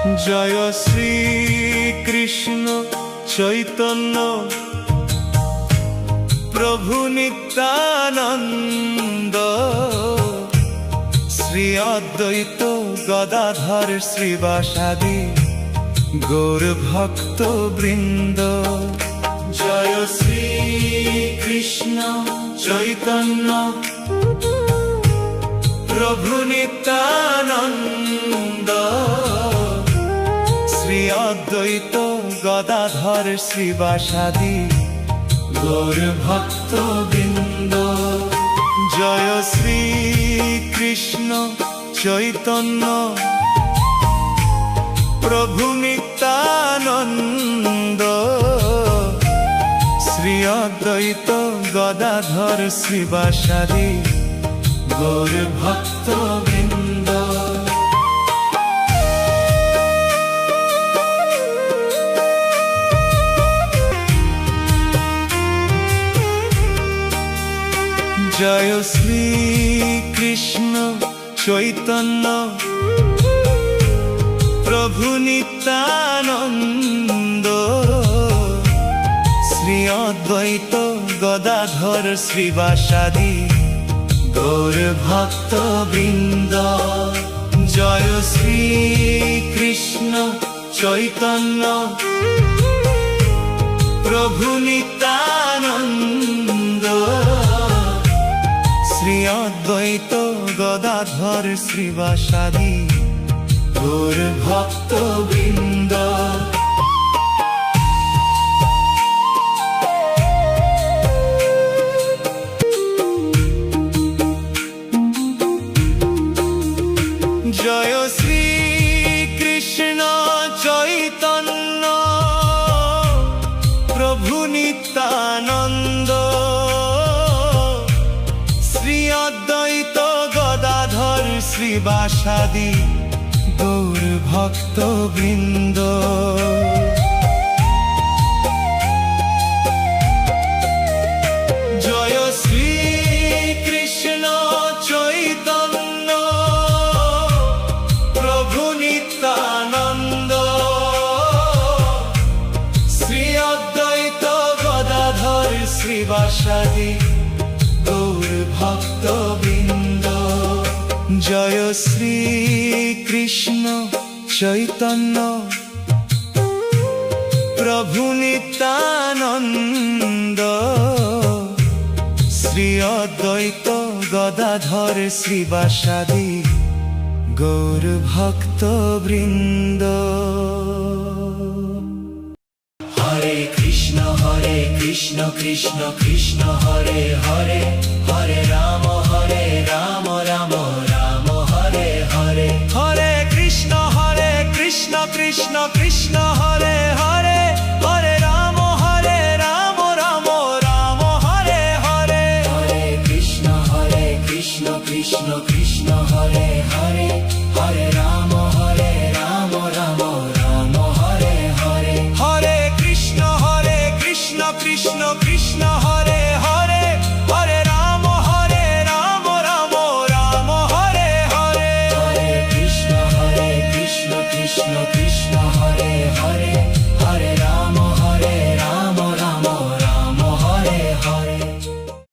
জয় শ্রী কৃষ্ণ চৈতন্য প্রভু নিত্যানন্দ, শ্রী অদ্বৈত গদাধর শ্রীবাসাদি গৌর ভক্ত বৃন্দ। জয় শ্রী কৃষ্ণ চৈতন্য প্রভু নিত্যানন্দ, শ্রী অদ্বৈত গদাধর শ্রীবাসাদি গৌর ভক্ত বৃন্দ। জয় শ্রী কৃষ্ণ চৈতন্য প্রভু নিত্যানন্দ, শ্রী অদ্বৈত গদাধর শ্রীবাসাদি গৌর ভক্ত বৃন্দ। জয় শ্রী কৃষ্ণ চৈতন্য প্রভু নিত্যানন্দ, শ্রী অদ্বৈত গদাধর শ্রীবাসাদি গৌর ভক্ত বৃন্দ। জয় শ্রী কৃষ্ণ চৈতন্য প্রভু নিত্যানন্দ, শ্রী অদ্বৈত গদাধর শ্রীবাসাদি গৌর ভক্ত বৃন্দ। জয় শ্রী কৃষ্ণ চৈতন্য প্রভু নিত্যানন্দ, শ্রী অদ্বৈত গদাধর শ্রীবাসাদি গৌর ভক্ত বৃন্দ। জয় শ্রী কৃষ্ণ চৈতন্য প্রভু নিত্যানন্দ, শ্রী অদ্বৈত গদাধর শ্রীবাসাদি গৌর ভক্ত বৃন্দ। জয় শ্রী কৃষ্ণ চৈতন্য প্রভু নিত্যানন্দ, শ্রী অদ্বৈত গদাধর শ্রীবাসাদি গৌর ভক্ত বৃন্দ। হরে কৃষ্ণ কৃষ্ণ কৃষ্ণ হরে হরে, হরে রাম রাম রাম হরে হরে। হরে কৃষ্ণ কৃষ্ণ কৃষ্ণ হরে হরে, হরে রাম রাম রাম হরে হরে। হরে কৃষ্ণ কৃষ্ণ কৃষ্ণ হরে হরে, হরে রাম